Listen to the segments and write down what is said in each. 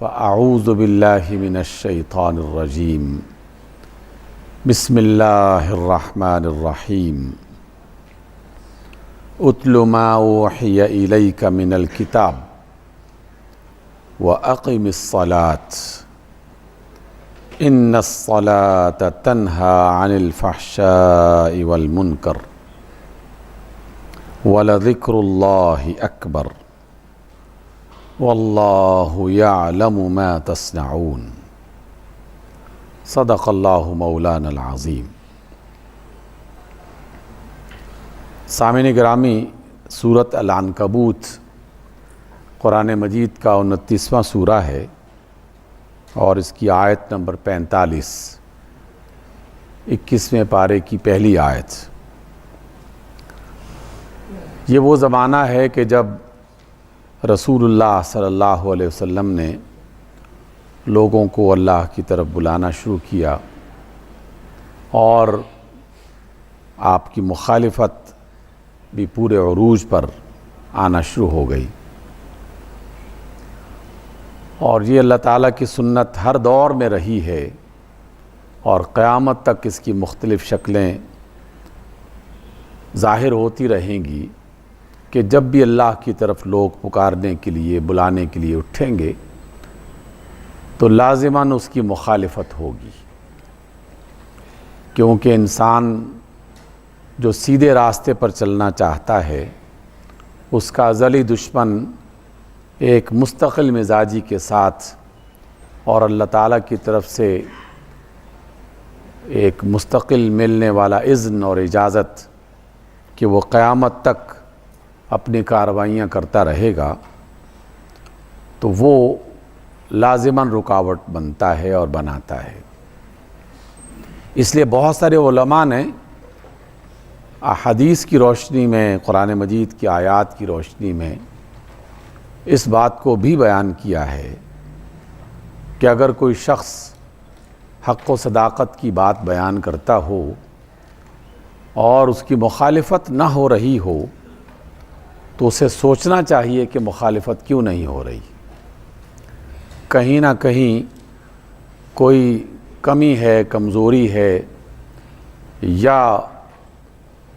فاعوذ باللہ من الشیطان الرجیم بسم اللہ الرحمن الرحیم اتل ما اوحی الیک من الکتاب واقم الصلاة ان الصلاة تنہی عن الفحشاء والمنکر ولذکر اللہ اکبر واللہ یعلم ما تصنعون صدق اللہ مولانا العظیم۔ سامعین گرامی، سورۃ العنکبوت قرآن مجید کا 29واں سورہ ہے اور اس کی آیت نمبر 45، 21ویں پارے کی پہلی آیت۔ یہ وہ زمانہ ہے کہ جب رسول اللہ صلی اللہ علیہ وسلم نے لوگوں کو اللہ کی طرف بلانا شروع کیا اور آپ کی مخالفت بھی پورے عروج پر آنا شروع ہو گئی، اور یہ اللہ تعالیٰ کی سنت ہر دور میں رہی ہے اور قیامت تک اس کی مختلف شکلیں ظاہر ہوتی رہیں گی کہ جب بھی اللہ کی طرف لوگ پکارنے کے لیے بلانے کے لیے اٹھیں گے تو لازماً اس کی مخالفت ہوگی، کیونکہ انسان جو سیدھے راستے پر چلنا چاہتا ہے اس کا ازلی دشمن ایک مستقل مزاجی کے ساتھ اور اللہ تعالیٰ کی طرف سے ایک مستقل ملنے والا اذن اور اجازت کہ وہ قیامت تک اپنی کارروائیاں کرتا رہے گا، تو وہ لازماً رکاوٹ بنتا ہے اور بناتا ہے۔ اس لیے بہت سارے علماء نے احادیث کی روشنی میں، قرآن مجید کی آیات کی روشنی میں اس بات کو بھی بیان کیا ہے کہ اگر کوئی شخص حق و صداقت کی بات بیان کرتا ہو اور اس کی مخالفت نہ ہو رہی ہو تو اسے سوچنا چاہیے کہ مخالفت کیوں نہیں ہو رہی، کہیں نہ کہیں کوئی کمی ہے، کمزوری ہے، یا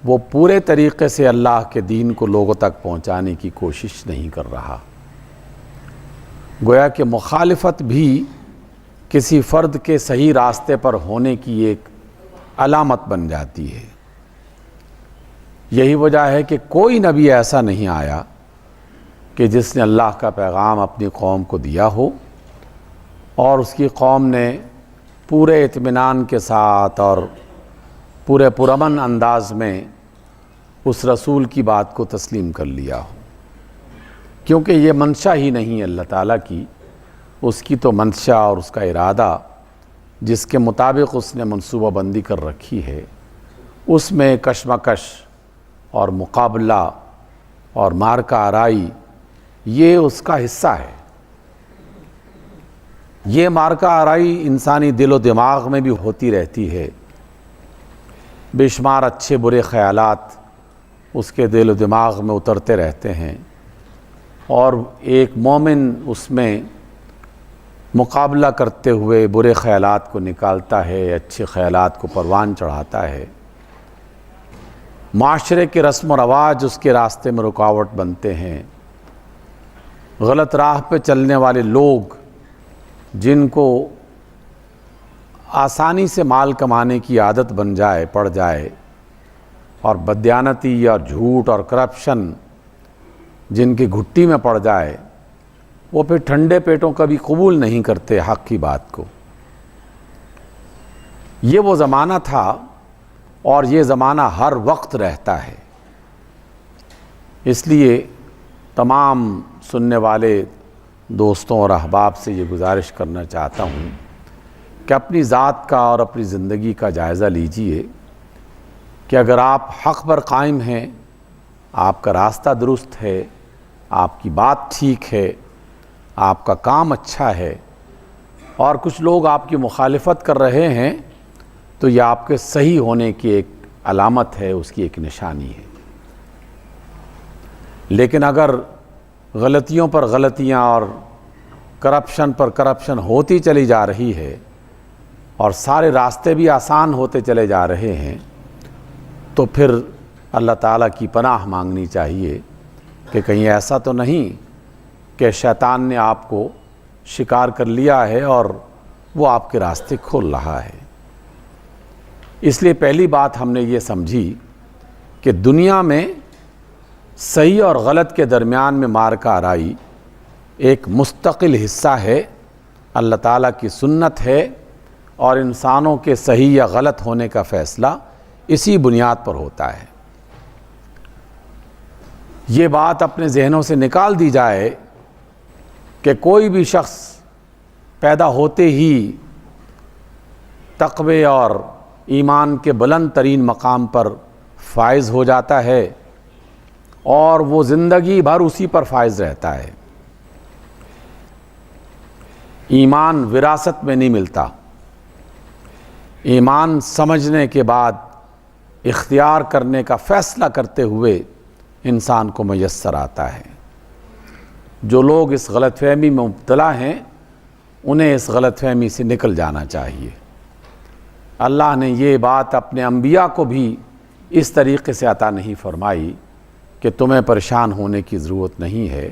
وہ پورے طریقے سے اللہ کے دین کو لوگوں تک پہنچانے کی کوشش نہیں کر رہا۔ گویا کہ مخالفت بھی کسی فرد کے صحیح راستے پر ہونے کی ایک علامت بن جاتی ہے۔ یہی وجہ ہے کہ کوئی نبی ایسا نہیں آیا کہ جس نے اللہ کا پیغام اپنی قوم کو دیا ہو اور اس کی قوم نے پورے اطمینان کے ساتھ اور پورے پرامن انداز میں اس رسول کی بات کو تسلیم کر لیا ہو، کیونکہ یہ منشا ہی نہیں ہے اللہ تعالیٰ کی۔ اس کی تو منشا اور اس کا ارادہ جس کے مطابق اس نے منصوبہ بندی کر رکھی ہے، اس میں کشمکش اور مقابلہ اور مارکہ آرائی یہ اس کا حصہ ہے۔ یہ مارکہ آرائی انسانی دل و دماغ میں بھی ہوتی رہتی ہے، بے شمار اچھے برے خیالات اس کے دل و دماغ میں اترتے رہتے ہیں، اور ایک مومن اس میں مقابلہ کرتے ہوئے برے خیالات کو نکالتا ہے، اچھے خیالات کو پروان چڑھاتا ہے۔ معاشرے کے رسم و رواج اس کے راستے میں رکاوٹ بنتے ہیں، غلط راہ پہ چلنے والے لوگ جن کو آسانی سے مال کمانے کی عادت پڑ جائے، اور بددیانتی اور جھوٹ اور کرپشن جن کی گھٹی میں پڑ جائے، وہ پھر ٹھنڈے پیٹوں کبھی قبول نہیں کرتے حق کی بات کو۔ یہ وہ زمانہ تھا اور یہ زمانہ ہر وقت رہتا ہے۔ اس لیے تمام سننے والے دوستوں اور احباب سے یہ گزارش کرنا چاہتا ہوں کہ اپنی ذات کا اور اپنی زندگی کا جائزہ لیجئے کہ اگر آپ حق پر قائم ہیں، آپ کا راستہ درست ہے، آپ کی بات ٹھیک ہے، آپ کا کام اچھا ہے، اور کچھ لوگ آپ کی مخالفت کر رہے ہیں، تو یہ آپ کے صحیح ہونے کی ایک علامت ہے، اس کی ایک نشانی ہے۔ لیکن اگر غلطیوں پر غلطیاں اور کرپشن پر کرپشن ہوتی چلی جا رہی ہے اور سارے راستے بھی آسان ہوتے چلے جا رہے ہیں، تو پھر اللہ تعالیٰ کی پناہ مانگنی چاہیے کہ کہیں ایسا تو نہیں کہ شیطان نے آپ کو شکار کر لیا ہے اور وہ آپ کے راستے کھول رہا ہے۔ اس لیے پہلی بات ہم نے یہ سمجھی کہ دنیا میں صحیح اور غلط کے درمیان میں معرکہ آرائی ایک مستقل حصہ ہے، اللہ تعالیٰ کی سنت ہے، اور انسانوں کے صحیح یا غلط ہونے کا فیصلہ اسی بنیاد پر ہوتا ہے۔ یہ بات اپنے ذہنوں سے نکال دی جائے کہ کوئی بھی شخص پیدا ہوتے ہی تقوی اور ایمان کے بلند ترین مقام پر فائز ہو جاتا ہے اور وہ زندگی بھر اسی پر فائز رہتا ہے۔ ایمان وراثت میں نہیں ملتا، ایمان سمجھنے کے بعد اختیار کرنے کا فیصلہ کرتے ہوئے انسان کو میسر آتا ہے۔ جو لوگ اس غلط فہمی میں مبتلا ہیں انہیں اس غلط فہمی سے نکل جانا چاہیے۔ اللہ نے یہ بات اپنے انبیاء کو بھی اس طریقے سے عطا نہیں فرمائی کہ تمہیں پریشان ہونے کی ضرورت نہیں ہے،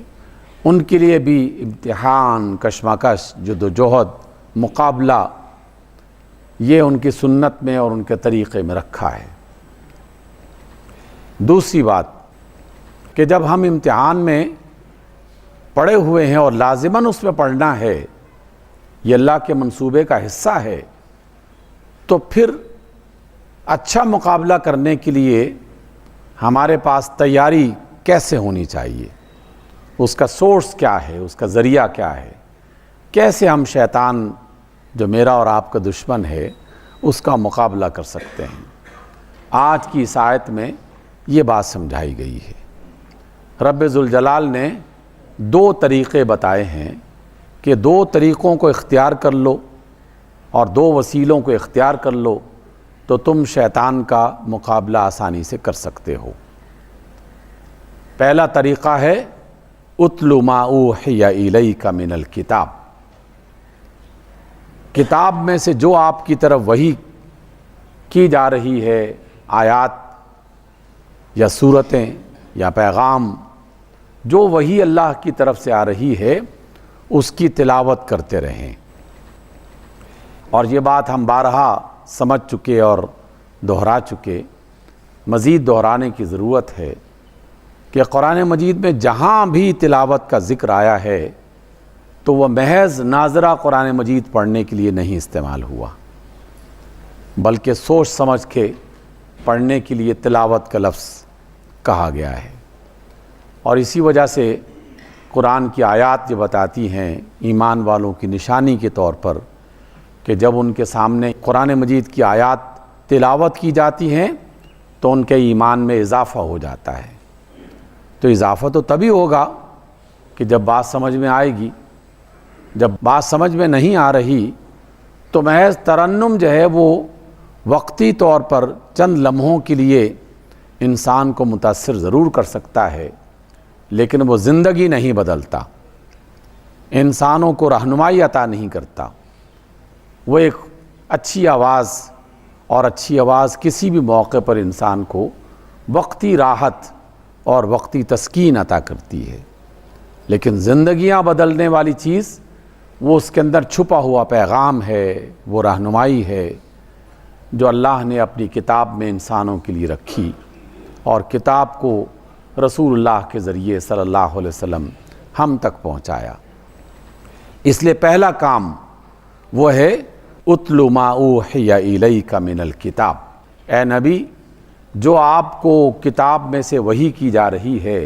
ان کے لیے بھی امتحان، کشمکش، جدوجہد، مقابلہ، یہ ان کی سنت میں اور ان کے طریقے میں رکھا ہے۔ دوسری بات کہ جب ہم امتحان میں پڑے ہوئے ہیں اور لازماً اس میں پڑھنا ہے، یہ اللہ کے منصوبے کا حصہ ہے، تو پھر اچھا مقابلہ کرنے کے لیے ہمارے پاس تیاری کیسے ہونی چاہیے، اس کا سورس کیا ہے، اس کا ذریعہ کیا ہے، کیسے ہم شیطان جو میرا اور آپ کا دشمن ہے اس کا مقابلہ کر سکتے ہیں۔ آج کی اس آیت میں یہ بات سمجھائی گئی ہے۔ رب ذوالجلال نے 2 طریقے بتائے ہیں کہ 2 طریقوں کو اختیار کر لو اور 2 وسیلوں کو اختیار کر لو تو تم شیطان کا مقابلہ آسانی سے کر سکتے ہو۔ پہلا طریقہ ہے اتل ما اوحی الیک من الکتاب، کتاب میں سے جو آپ کی طرف وحی کی جا رہی ہے، آیات یا سورتیں یا پیغام، جو وحی اللہ کی طرف سے آ رہی ہے اس کی تلاوت کرتے رہیں۔ اور یہ بات ہم بارہا سمجھ چکے اور دہرا چکے، مزید دہرانے کی ضرورت ہے کہ قرآن مجید میں جہاں بھی تلاوت کا ذکر آیا ہے تو وہ محض ناظرہ قرآن مجید پڑھنے کے لیے نہیں استعمال ہوا، بلکہ سوچ سمجھ کے پڑھنے کے لیے تلاوت کا لفظ کہا گیا ہے۔ اور اسی وجہ سے قرآن کی آیات یہ بتاتی ہیں ایمان والوں کی نشانی کے طور پر کہ جب ان کے سامنے قرآن مجید کی آیات تلاوت کی جاتی ہیں تو ان کے ایمان میں اضافہ ہو جاتا ہے۔ تو اضافہ تو تبھی ہوگا کہ جب بات سمجھ میں آئے گی، جب بات سمجھ میں نہیں آ رہی تو محض ترنم جو ہے وہ وقتی طور پر چند لمحوں کے لیے انسان کو متاثر ضرور کر سکتا ہے، لیکن وہ زندگی نہیں بدلتا، انسانوں کو رہنمائی عطا نہیں کرتا۔ وہ ایک اچھی آواز، اور اچھی آواز کسی بھی موقع پر انسان کو وقتی راحت اور وقتی تسکین عطا کرتی ہے، لیکن زندگیاں بدلنے والی چیز وہ اس کے اندر چھپا ہوا پیغام ہے، وہ رہنمائی ہے جو اللہ نے اپنی کتاب میں انسانوں کے لیے رکھی، اور کتاب کو رسول اللہ کے ذریعے صلی اللہ علیہ وسلم ہم تک پہنچایا۔ اس لیے پہلا کام وہ ہے اتل ما اوحی الیک من الکتاب، اے نبی جو آپ کو کتاب میں سے وحی کی جا رہی ہے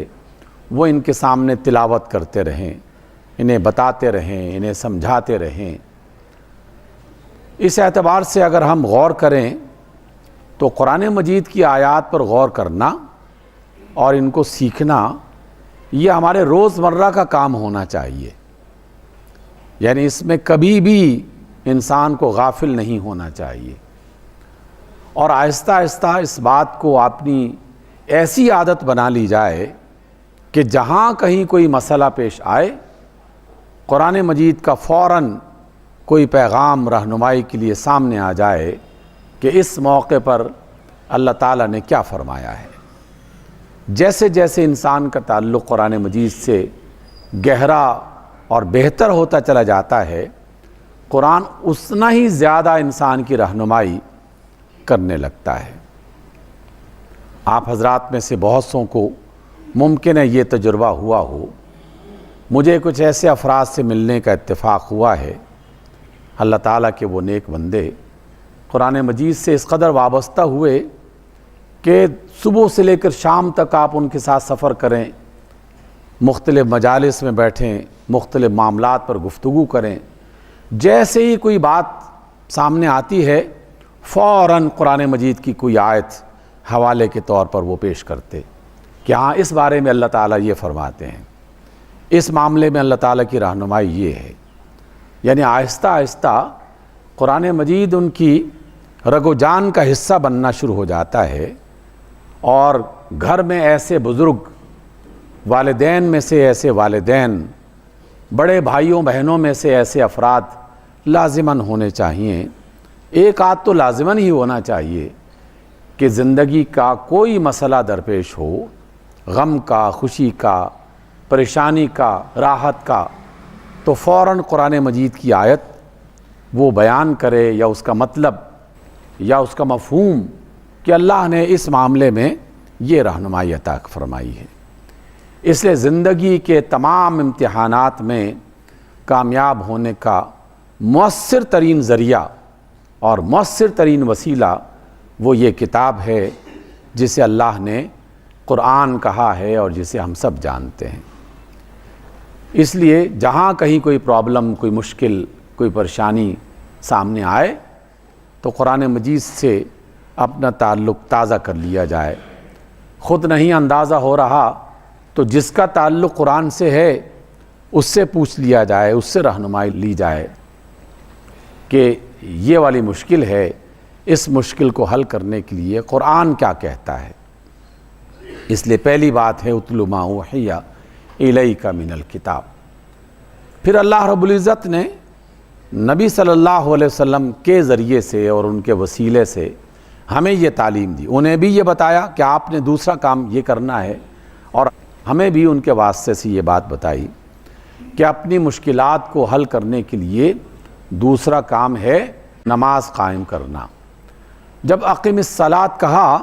وہ ان کے سامنے تلاوت کرتے رہیں، انہیں بتاتے رہیں، انہیں سمجھاتے رہیں۔ اس اعتبار سے اگر ہم غور کریں تو قرآن مجید کی آیات پر غور کرنا اور ان کو سیکھنا یہ ہمارے روزمرہ کا کام ہونا چاہیے، یعنی اس میں کبھی بھی انسان کو غافل نہیں ہونا چاہیے، اور آہستہ آہستہ اس بات کو اپنی ایسی عادت بنا لی جائے کہ جہاں کہیں کوئی مسئلہ پیش آئے قرآن مجید کا فوراً کوئی پیغام رہنمائی کے لیے سامنے آ جائے کہ اس موقع پر اللہ تعالیٰ نے کیا فرمایا ہے۔ جیسے جیسے انسان کا تعلق قرآن مجید سے گہرا اور بہتر ہوتا چلا جاتا ہے، قرآن اتنا ہی زیادہ انسان کی رہنمائی کرنے لگتا ہے۔ آپ حضرات میں سے بہت سوں کو ممکن ہے یہ تجربہ ہوا ہو، مجھے کچھ ایسے افراد سے ملنے کا اتفاق ہوا ہے، اللہ تعالیٰ کے وہ نیک بندے قرآن مجید سے اس قدر وابستہ ہوئے کہ صبح سے لے کر شام تک آپ ان کے ساتھ سفر کریں، مختلف مجالس میں بیٹھیں، مختلف معاملات پر گفتگو کریں، جیسے ہی کوئی بات سامنے آتی ہے فوراً قرآن مجید کی کوئی آیت حوالے کے طور پر وہ پیش کرتے کہ ہاں اس بارے میں اللہ تعالیٰ یہ فرماتے ہیں، اس معاملے میں اللہ تعالیٰ کی رہنمائی یہ ہے۔ یعنی آہستہ آہستہ قرآن مجید ان کی رگ و جان کا حصہ بننا شروع ہو جاتا ہے، اور گھر میں ایسے بزرگ، والدین میں سے ایسے والدین، بڑے بھائیوں بہنوں میں سے ایسے افراد لازماً ہونے چاہیے، ایک آدھ تو لازماً ہی ہونا چاہیے کہ زندگی کا کوئی مسئلہ درپیش ہو، غم کا، خوشی کا، پریشانی کا، راحت کا، تو فوراً قرآن مجید کی آیت وہ بیان کرے یا اس کا مطلب یا اس کا مفہوم کہ اللہ نے اس معاملے میں یہ رہنمائی عطا فرمائی ہے۔ اس لیے زندگی کے تمام امتحانات میں کامیاب ہونے کا مؤثر ترین ذریعہ اور مؤثر ترین وسیلہ وہ یہ کتاب ہے جسے اللہ نے قرآن کہا ہے اور جسے ہم سب جانتے ہیں۔ اس لیے جہاں کہیں کوئی پرابلم، کوئی مشکل، کوئی پریشانی سامنے آئے تو قرآن مجید سے اپنا تعلق تازہ کر لیا جائے۔ خود نہیں اندازہ ہو رہا تو جس کا تعلق قرآن سے ہے اس سے پوچھ لیا جائے، اس سے رہنمائی لی جائے کہ یہ والی مشکل ہے، اس مشکل کو حل کرنے کے لیے قرآن کیا کہتا ہے۔ اس لیے پہلی بات ہے اتل ما اوحی الیک من الکتاب۔ پھر اللہ رب العزت نے نبی صلی اللہ علیہ وسلم کے ذریعے سے اور ان کے وسیلے سے ہمیں یہ تعلیم دی، انہیں بھی یہ بتایا کہ آپ نے دوسرا کام یہ کرنا ہے، اور ہمیں بھی ان کے واسطے سے یہ بات بتائی کہ اپنی مشکلات کو حل کرنے کے لیے دوسرا کام ہے نماز قائم کرنا۔ جب اقیم الصلاۃ کہا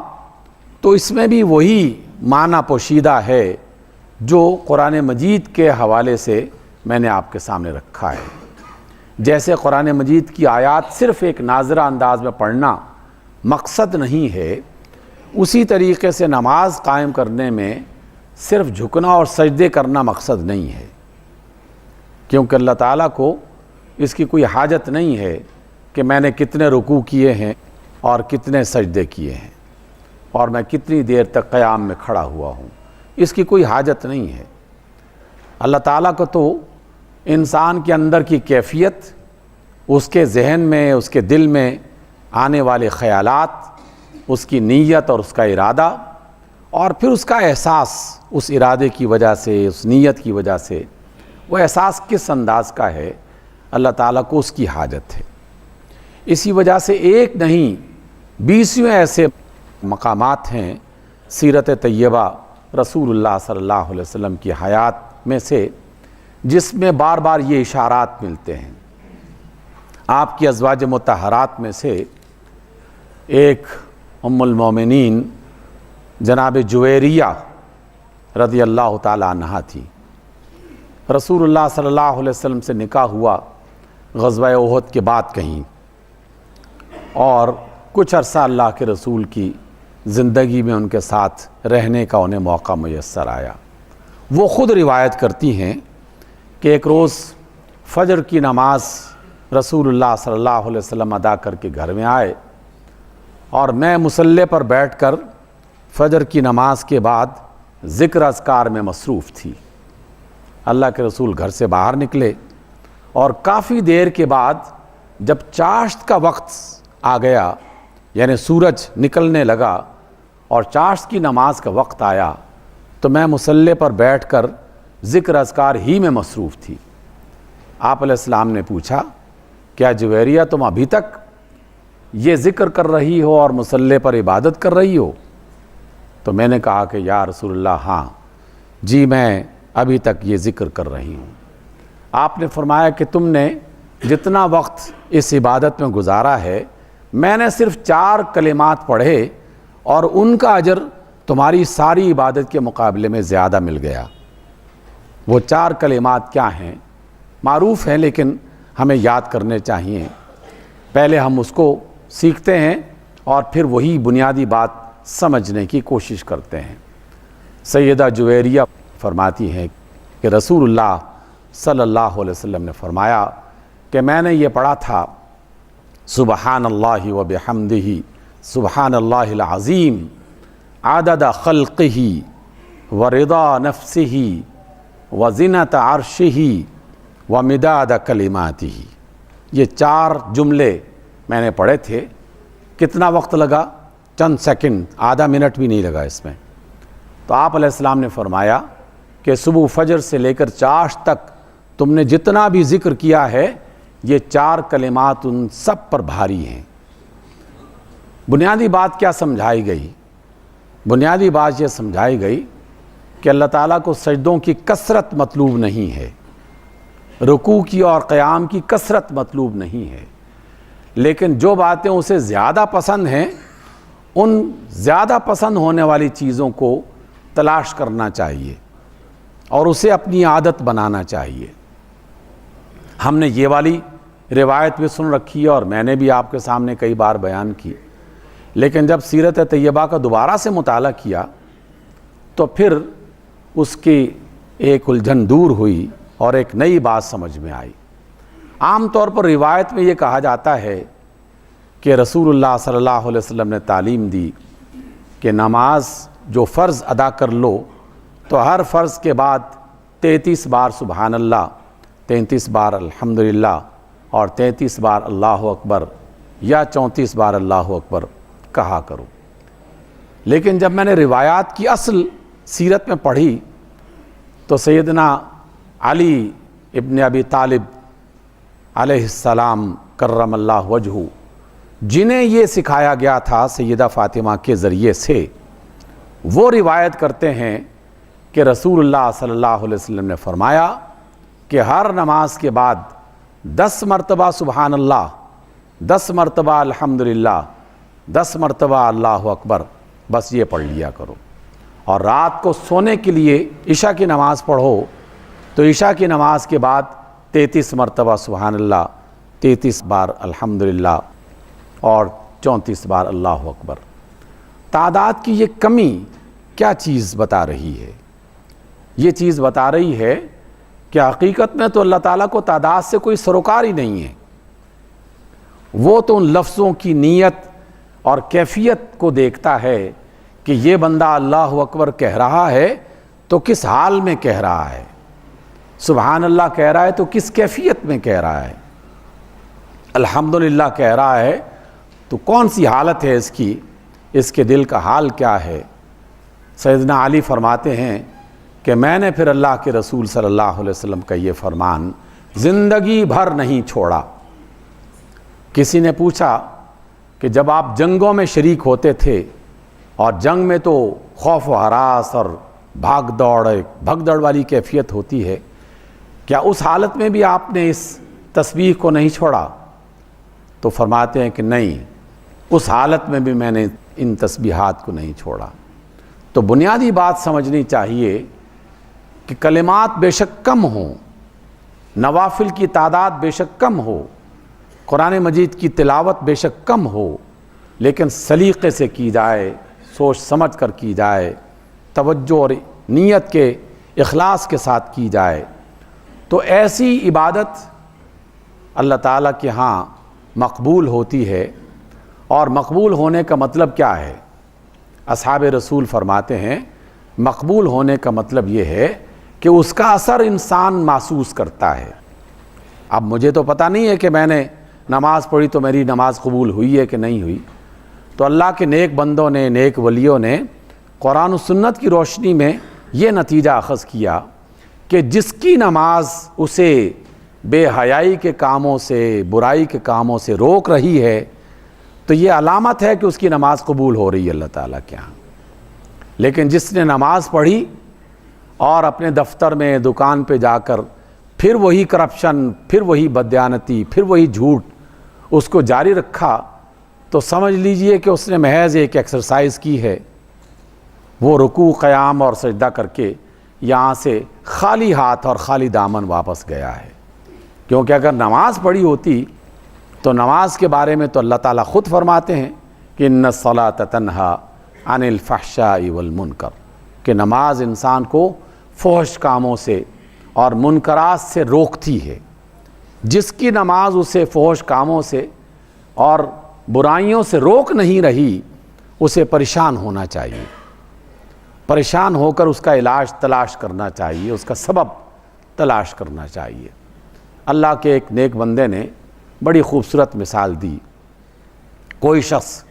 تو اس میں بھی وہی معنی پوشیدہ ہے جو قرآن مجید کے حوالے سے میں نے آپ کے سامنے رکھا ہے۔ جیسے قرآن مجید کی آیات صرف ایک ناظرہ انداز میں پڑھنا مقصد نہیں ہے، اسی طریقے سے نماز قائم کرنے میں صرف جھکنا اور سجدے کرنا مقصد نہیں ہے، کیونکہ اللہ تعالیٰ کو اس کی کوئی حاجت نہیں ہے کہ میں نے کتنے رکوع کیے ہیں اور کتنے سجدے کیے ہیں اور میں کتنی دیر تک قیام میں کھڑا ہوا ہوں، اس کی کوئی حاجت نہیں ہے۔ اللہ تعالیٰ کو تو انسان کے اندر کی کیفیت، اس کے ذہن میں، اس کے دل میں آنے والے خیالات، اس کی نیت اور اس کا ارادہ، اور پھر اس کا احساس، اس ارادے کی وجہ سے، اس نیت کی وجہ سے وہ احساس کس انداز کا ہے، اللہ تعالیٰ کو اس کی حاجت ہے۔ اسی وجہ سے ایک نہیں 20 ایسے مقامات ہیں سیرت طیبہ رسول اللہ صلی اللہ علیہ وسلم کی حیات میں سے جس میں بار بار یہ اشارات ملتے ہیں۔ آپ کی ازواج مطہرات میں سے ایک ام المومنین جناب جویریہ رضی اللہ تعالی عنہا تھی۔ رسول اللہ صلی اللہ علیہ وسلم سے نکاح ہوا غزوہ احد کے بعد کہیں، اور کچھ عرصہ اللہ کے رسول کی زندگی میں ان کے ساتھ رہنے کا انہیں موقع میسر آیا۔ وہ خود روایت کرتی ہیں کہ ایک روز فجر کی نماز رسول اللہ صلی اللہ علیہ وسلم ادا کر کے گھر میں آئے، اور میں مصلی پر بیٹھ کر فجر کی نماز کے بعد ذکر اذکار میں مصروف تھی۔ اللہ کے رسول گھر سے باہر نکلے، اور کافی دیر کے بعد جب چاشت کا وقت آ گیا، یعنی سورج نکلنے لگا اور چاشت کی نماز کا وقت آیا، تو میں مصلی پر بیٹھ کر ذکر اذکار ہی میں مصروف تھی۔ آپ علیہ السلام نے پوچھا کیا جویریہ تم ابھی تک یہ ذکر کر رہی ہو اور مصلی پر عبادت کر رہی ہو؟ تو میں نے کہا کہ یا رسول اللہ ہاں جی میں ابھی تک یہ ذکر کر رہی ہوں۔ آپ نے فرمایا کہ تم نے جتنا وقت اس عبادت میں گزارا ہے میں نے صرف 4 کلمات پڑھے اور ان کا اجر تمہاری ساری عبادت کے مقابلے میں زیادہ مل گیا۔ وہ 4 کلمات کیا ہیں؟ معروف ہیں لیکن ہمیں یاد کرنے چاہیے۔ پہلے ہم اس کو سیکھتے ہیں اور پھر وہی بنیادی بات سمجھنے کی کوشش کرتے ہیں۔ سیدہ جویریہ فرماتی ہیں کہ رسول اللہ صلی اللہ علیہ وسلم نے فرمایا کہ میں نے یہ پڑھا تھا سبحان اللہ و بحمدہ سبحان اللہ العظیم عدد خلقہ و رضا نفسہ و زینت عرشہ و مداد کلماتہ۔ یہ 4 جملے میں نے پڑھے تھے۔ کتنا وقت لگا؟ چند سیکنڈ، آدھا منٹ بھی نہیں لگا اس میں۔ تو آپ علیہ السلام نے فرمایا کہ صبح فجر سے لے کر چاش تک تم نے جتنا بھی ذکر کیا ہے یہ 4 کلمات ان سب پر بھاری ہیں۔ بنیادی بات کیا سمجھائی گئی؟ بنیادی بات یہ سمجھائی گئی کہ اللہ تعالیٰ کو سجدوں کی کثرت مطلوب نہیں ہے، رکوع کی اور قیام کی کثرت مطلوب نہیں ہے، لیکن جو باتیں اسے زیادہ پسند ہیں ان زیادہ پسند ہونے والی چیزوں کو تلاش کرنا چاہیے اور اسے اپنی عادت بنانا چاہیے۔ ہم نے یہ والی روایت بھی سن رکھی ہے اور میں نے بھی آپ کے سامنے کئی بار بیان کی، لیکن جب سیرت طیبہ کا دوبارہ سے مطالعہ کیا تو پھر اس کی ایک الجھن دور ہوئی اور ایک نئی بات سمجھ میں آئی۔ عام طور پر روایت میں یہ کہا جاتا ہے کہ رسول اللہ صلی اللہ علیہ وسلم نے تعلیم دی کہ نماز جو فرض ادا کر لو تو ہر فرض کے بعد 33 بار سبحان اللہ، 33 بار الحمدللہ اور 33 بار اللہ اکبر یا 34 بار اللہ اکبر کہا کرو۔ لیکن جب میں نے روایات کی اصل سیرت میں پڑھی تو سیدنا علی ابن ابی طالب علیہ السلام کرم اللہ وجہہ، جنہیں یہ سکھایا گیا تھا سیدہ فاطمہ کے ذریعے سے، وہ روایت کرتے ہیں کہ رسول اللہ صلی اللہ علیہ وسلم نے فرمایا کہ ہر نماز کے بعد 10 مرتبہ سبحان اللہ، 10 مرتبہ الحمدللہ، 10 مرتبہ اللہ اکبر، بس یہ پڑھ لیا کرو۔ اور رات کو سونے کے لیے عشاء کی نماز پڑھو تو عشاء کی نماز کے بعد 33 مرتبہ سبحان اللہ، 33 بار الحمدللہ اور 34 بار اللہ اکبر۔ تعداد کی یہ کمی کیا چیز بتا رہی ہے؟ یہ چیز بتا رہی ہے کہ حقیقت میں تو اللہ تعالیٰ کو تعداد سے کوئی سروکار ہی نہیں ہے، وہ تو ان لفظوں کی نیت اور کیفیت کو دیکھتا ہے کہ یہ بندہ اللہ اکبر کہہ رہا ہے تو کس حال میں کہہ رہا ہے، سبحان اللہ کہہ رہا ہے تو کس کیفیت میں کہہ رہا ہے، الحمدللہ کہہ رہا ہے تو کون سی حالت ہے اس کے دل کا حال کیا ہے۔ سیدنا علی فرماتے ہیں کہ میں نے پھر اللہ کے رسول صلی اللہ علیہ وسلم کا یہ فرمان زندگی بھر نہیں چھوڑا۔ کسی نے پوچھا کہ جب آپ جنگوں میں شریک ہوتے تھے اور جنگ میں تو خوف و ہراس اور بھگدڑ والی کیفیت ہوتی ہے، کیا اس حالت میں بھی آپ نے اس تسبیح کو نہیں چھوڑا؟ تو فرماتے ہیں کہ نہیں، اس حالت میں بھی میں نے ان تسبیحات کو نہیں چھوڑا۔ تو بنیادی بات سمجھنی چاہیے کہ کلمات بے شک کم ہوں، نوافل کی تعداد بے شک کم ہو، قرآن مجید کی تلاوت بے شک کم ہو، لیکن سلیقے سے کی جائے، سوچ سمجھ کر کی جائے، توجہ اور نیت کے اخلاص کے ساتھ کی جائے، تو ایسی عبادت اللہ تعالیٰ کے ہاں مقبول ہوتی ہے۔ اور مقبول ہونے کا مطلب کیا ہے؟ اصحاب رسول فرماتے ہیں مقبول ہونے کا مطلب یہ ہے کہ اس کا اثر انسان محسوس کرتا ہے۔ اب مجھے تو پتہ نہیں ہے کہ میں نے نماز پڑھی تو میری نماز قبول ہوئی ہے کہ نہیں ہوئی، تو اللہ کے نیک بندوں نے، نیک ولیوں نے قرآن و سنت کی روشنی میں یہ نتیجہ اخذ کیا کہ جس کی نماز اسے بے حیائی کے کاموں سے، برائی کے کاموں سے روک رہی ہے تو یہ علامت ہے کہ اس کی نماز قبول ہو رہی ہے اللہ تعالیٰ کے یہاں۔ لیکن جس نے نماز پڑھی اور اپنے دفتر میں، دکان پہ جا کر پھر وہی کرپشن، پھر وہی بددیانتی، پھر وہی جھوٹ اس کو جاری رکھا، تو سمجھ لیجئے کہ اس نے محض ایک ایکسرسائز کی ہے، وہ رکوع، قیام اور سجدہ کر کے یہاں سے خالی ہاتھ اور خالی دامن واپس گیا ہے۔ کیونکہ اگر نماز پڑھی ہوتی تو نماز کے بارے میں تو اللہ تعالیٰ خود فرماتے ہیں کہ ان الصلاۃ تنہی عن الفحشاء والمنکر، کہ نماز انسان کو فحش کاموں سے اور منکرات سے روکتی ہے۔ جس کی نماز اسے فحش کاموں سے اور برائیوں سے روک نہیں رہی، اسے پریشان ہونا چاہیے، پریشان ہو کر اس کا علاج تلاش کرنا چاہیے، اس کا سبب تلاش کرنا چاہیے۔ اللہ کے ایک نیک بندے نے بڑی خوبصورت مثال دی۔ کوئی شخص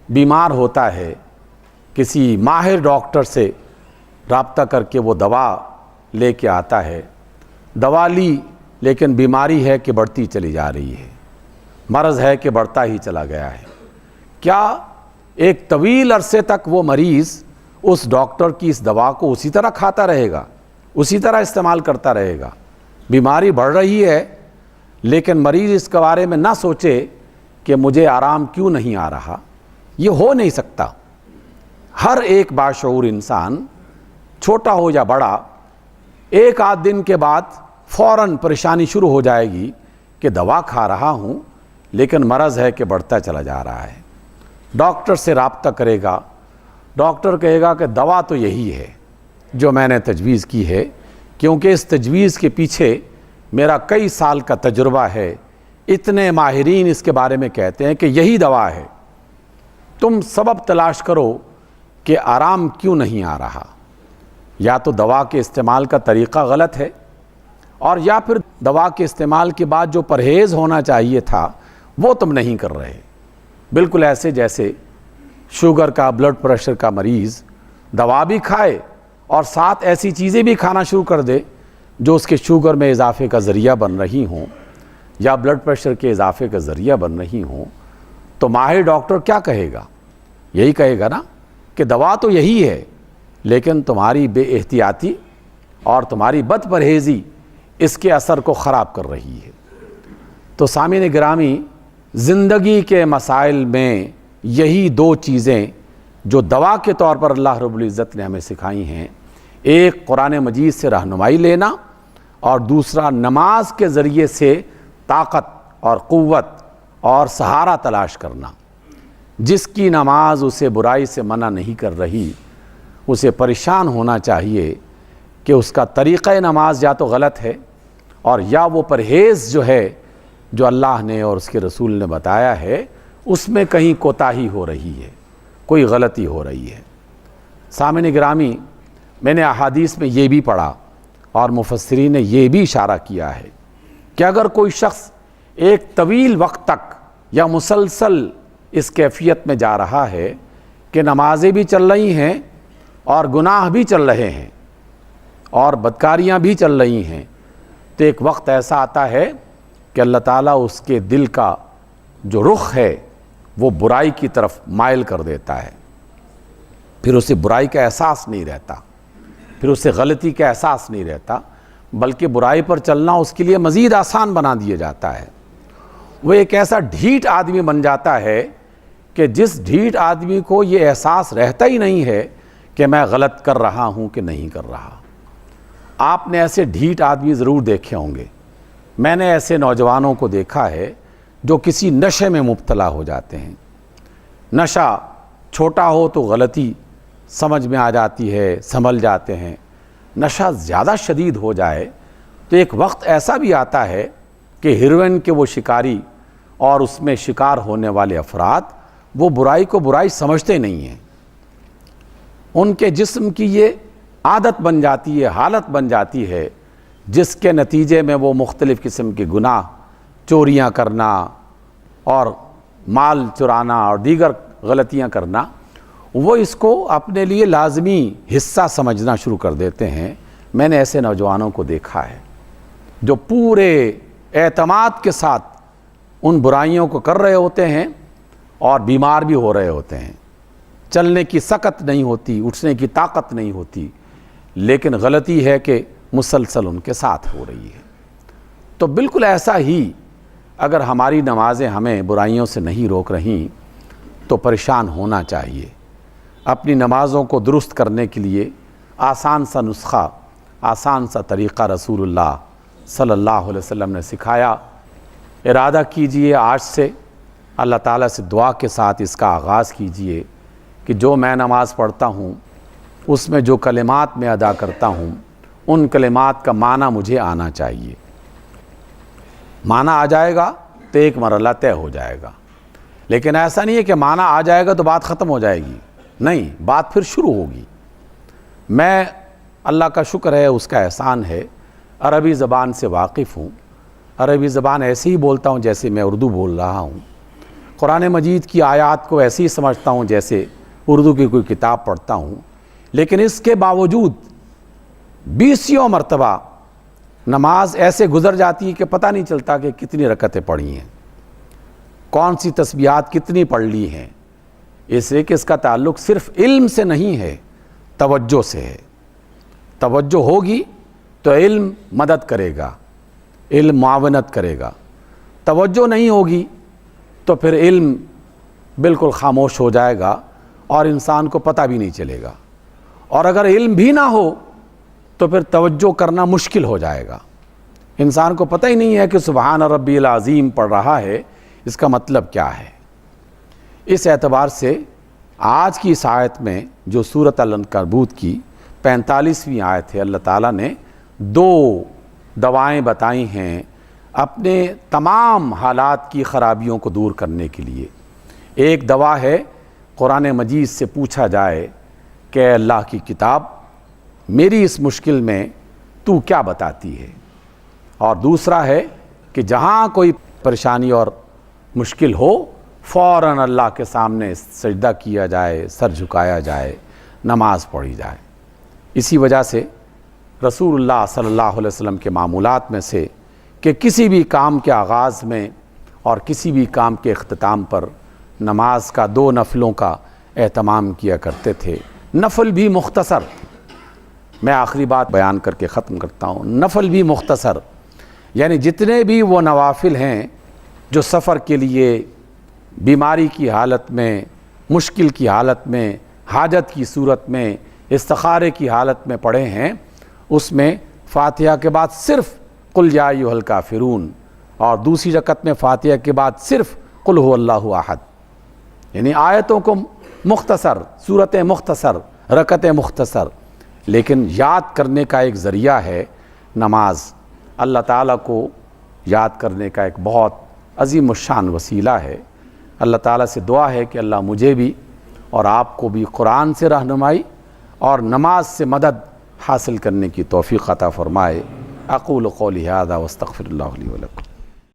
بیمار ہوتا ہے، کسی ماہر ڈاکٹر سے رابطہ کر کے وہ دوا لے کے آتا ہے، دوا لی لیکن بیماری ہے کہ بڑھتی چلی جا رہی ہے، مرض ہے کہ بڑھتا ہی چلا گیا ہے۔ کیا ایک طویل عرصے تک وہ مریض اس ڈاکٹر کی اس دوا کو اسی طرح کھاتا رہے گا، اسی طرح استعمال کرتا رہے گا؟ بیماری بڑھ رہی ہے لیکن مریض اس کے بارے میں نہ سوچے کہ مجھے آرام کیوں نہیں آ رہا، یہ ہو نہیں سکتا۔ ہر ایک باشعور انسان، چھوٹا ہو یا بڑا، ایک آدھ دن کے بعد فوراً پریشانی شروع ہو جائے گی کہ دوا کھا رہا ہوں لیکن مرض ہے کہ بڑھتا چلا جا رہا ہے۔ ڈاکٹر سے رابطہ کرے گا، ڈاکٹر کہے گا کہ دوا تو یہی ہے جو میں نے تجویز کی ہے، کیونکہ اس تجویز کے پیچھے میرا کئی سال کا تجربہ ہے، اتنے ماہرین اس کے بارے میں کہتے ہیں کہ یہی دوا ہے۔ تم سبب تلاش کرو کہ آرام کیوں نہیں آ رہا، یا تو دوا کے استعمال کا طریقہ غلط ہے، اور یا پھر دوا کے استعمال کے بعد جو پرہیز ہونا چاہیے تھا وہ تم نہیں کر رہے۔ بالکل ایسے جیسے شوگر کا، بلڈ پریشر کا مریض دوا بھی کھائے اور ساتھ ایسی چیزیں بھی کھانا شروع کر دے جو اس کے شوگر میں اضافے کا ذریعہ بن رہی ہوں یا بلڈ پریشر کے اضافے کا ذریعہ بن رہی ہوں، تو ماہر ڈاکٹر کیا کہے گا؟ یہی کہے گا نا کہ دوا تو یہی ہے لیکن تمہاری بے احتیاطی اور تمہاری بد پرہیزی اس کے اثر کو خراب کر رہی ہے۔ تو سامعین گرامی، زندگی کے مسائل میں یہی دو چیزیں جو دوا کے طور پر اللہ رب العزت نے ہمیں سکھائی ہیں، ایک قرآن مجید سے رہنمائی لینا اور دوسرا نماز کے ذریعے سے طاقت اور قوت اور سہارا تلاش کرنا۔ جس کی نماز اسے برائی سے منع نہیں کر رہی، اسے پریشان ہونا چاہیے کہ اس کا طریقہ نماز یا تو غلط ہے، اور یا وہ پرہیز جو ہے جو اللہ نے اور اس کے رسول نے بتایا ہے اس میں کہیں کوتاہی ہو رہی ہے، کوئی غلطی ہو رہی ہے۔ سامعین گرامی، میں نے احادیث میں یہ بھی پڑھا اور مفسرین نے یہ بھی اشارہ کیا ہے کہ اگر کوئی شخص ایک طویل وقت تک یا مسلسل اس کیفیت میں جا رہا ہے کہ نمازیں بھی چل رہی ہیں اور گناہ بھی چل رہے ہیں اور بدکاریاں بھی چل رہی ہیں، تو ایک وقت ایسا آتا ہے کہ اللہ تعالیٰ اس کے دل کا جو رخ ہے وہ برائی کی طرف مائل کر دیتا ہے، پھر اسے برائی کا احساس نہیں رہتا، پھر اسے غلطی کا احساس نہیں رہتا، بلکہ برائی پر چلنا اس کے لیے مزید آسان بنا دیا جاتا ہے۔ وہ ایک ایسا ڈھیٹ آدمی بن جاتا ہے کہ جس ڈھیٹ آدمی کو یہ احساس رہتا ہی نہیں ہے کہ میں غلط کر رہا ہوں کہ نہیں کر رہا۔ آپ نے ایسے ڈھیٹ آدمی ضرور دیکھے ہوں گے، میں نے ایسے نوجوانوں کو دیکھا ہے جو کسی نشے میں مبتلا ہو جاتے ہیں۔ نشہ چھوٹا ہو تو غلطی سمجھ میں آ جاتی ہے، سنبھل جاتے ہیں، نشہ زیادہ شدید ہو جائے تو ایک وقت ایسا بھی آتا ہے کہ ہیروئن کے وہ شکاری اور اس میں شکار ہونے والے افراد وہ برائی کو برائی سمجھتے نہیں ہیں، ان کے جسم کی یہ عادت بن جاتی ہے، حالت بن جاتی ہے، جس کے نتیجے میں وہ مختلف قسم کے گناہ، چوریاں کرنا اور مال چرانا اور دیگر غلطیاں کرنا، وہ اس کو اپنے لیے لازمی حصہ سمجھنا شروع کر دیتے ہیں۔ میں نے ایسے نوجوانوں کو دیکھا ہے جو پورے اعتماد کے ساتھ ان برائیوں کو کر رہے ہوتے ہیں اور بیمار بھی ہو رہے ہوتے ہیں، چلنے کی سکت نہیں ہوتی، اٹھنے کی طاقت نہیں ہوتی، لیکن غلطی ہے کہ مسلسل ان کے ساتھ ہو رہی ہے۔ تو بالکل ایسا ہی اگر ہماری نمازیں ہمیں برائیوں سے نہیں روک رہیں تو پریشان ہونا چاہیے۔ اپنی نمازوں کو درست کرنے کے لیے آسان سا نسخہ، آسان سا طریقہ رسول اللہ صلی اللہ علیہ وسلم نے سکھایا۔ ارادہ کیجئے آج سے، اللہ تعالیٰ سے دعا کے ساتھ اس کا آغاز کیجئے کہ جو میں نماز پڑھتا ہوں اس میں جو کلمات میں ادا کرتا ہوں ان کلمات کا معنی مجھے آنا چاہیے۔ معنی آ جائے گا تو ایک مرحلہ طے ہو جائے گا، لیکن ایسا نہیں ہے کہ معنی آ جائے گا تو بات ختم ہو جائے گی، نہیں، بات پھر شروع ہوگی۔ میں اللہ کا شکر ہے، اس کا احسان ہے، عربی زبان سے واقف ہوں، عربی زبان ایسے ہی بولتا ہوں جیسے میں اردو بول رہا ہوں، قرآن مجید کی آیات کو ایسے ہی سمجھتا ہوں جیسے اردو کی کوئی کتاب پڑھتا ہوں، لیکن اس کے باوجود 20 مرتبہ نماز ایسے گزر جاتی ہے کہ پتہ نہیں چلتا کہ کتنی رکعتیں پڑھی ہیں، کون سی تسبیحات کتنی پڑھ لی ہیں، اس لیے کہ اس کا تعلق صرف علم سے نہیں ہے، توجہ سے ہے۔ توجہ ہوگی تو علم مدد کرے گا، علم معاونت کرے گا، توجہ نہیں ہوگی تو پھر علم بالکل خاموش ہو جائے گا اور انسان کو پتہ بھی نہیں چلے گا، اور اگر علم بھی نہ ہو تو پھر توجہ کرنا مشکل ہو جائے گا، انسان کو پتہ ہی نہیں ہے کہ سبحان ربی العظیم پڑھ رہا ہے، اس کا مطلب کیا ہے۔ اس اعتبار سے آج کی اس آیت میں جو سورۃ العنکبوت کی 45ویں آیت ہے، اللہ تعالیٰ نے 2 دوائیں بتائی ہیں اپنے تمام حالات کی خرابیوں کو دور کرنے کے لیے۔ ایک دوا ہے قرآن مجید سے پوچھا جائے کہ اے اللہ کی کتاب، میری اس مشکل میں تو کیا بتاتی ہے، اور دوسرا ہے کہ جہاں کوئی پریشانی اور مشکل ہو فوراً اللہ کے سامنے سجدہ کیا جائے، سر جھکایا جائے، نماز پڑھی جائے۔ اسی وجہ سے رسول اللہ صلی اللہ علیہ وسلم کے معمولات میں سے کہ کسی بھی کام کے آغاز میں اور کسی بھی کام کے اختتام پر نماز کا 2 نفلوں کا اہتمام کیا کرتے تھے، نفل بھی مختصر۔ میں آخری بات بیان کر کے ختم کرتا ہوں، نفل بھی مختصر، یعنی جتنے بھی وہ نوافل ہیں جو سفر کے لیے، بیماری کی حالت میں، مشکل کی حالت میں، حاجت کی صورت میں، استخارے کی حالت میں پڑھے ہیں، اس میں فاتحہ کے بعد صرف قل یا ایھا الکافرون، اور دوسری رکعت میں فاتحہ کے بعد صرف قل ھو اللہ احد، یعنی آیتوں کو مختصر، صورتیں مختصر، رکعتیں مختصر، لیکن یاد کرنے کا ایک ذریعہ ہے نماز، اللہ تعالیٰ کو یاد کرنے کا ایک بہت عظیم الشان وسیلہ ہے۔ اللہ تعالیٰ سے دعا ہے کہ اللہ مجھے بھی اور آپ کو بھی قرآن سے رہنمائی اور نماز سے مدد حاصل کرنے کی توفیق عطا فرمائے۔ اقول قولی ھذا واستغفر اللہ لی ولکم۔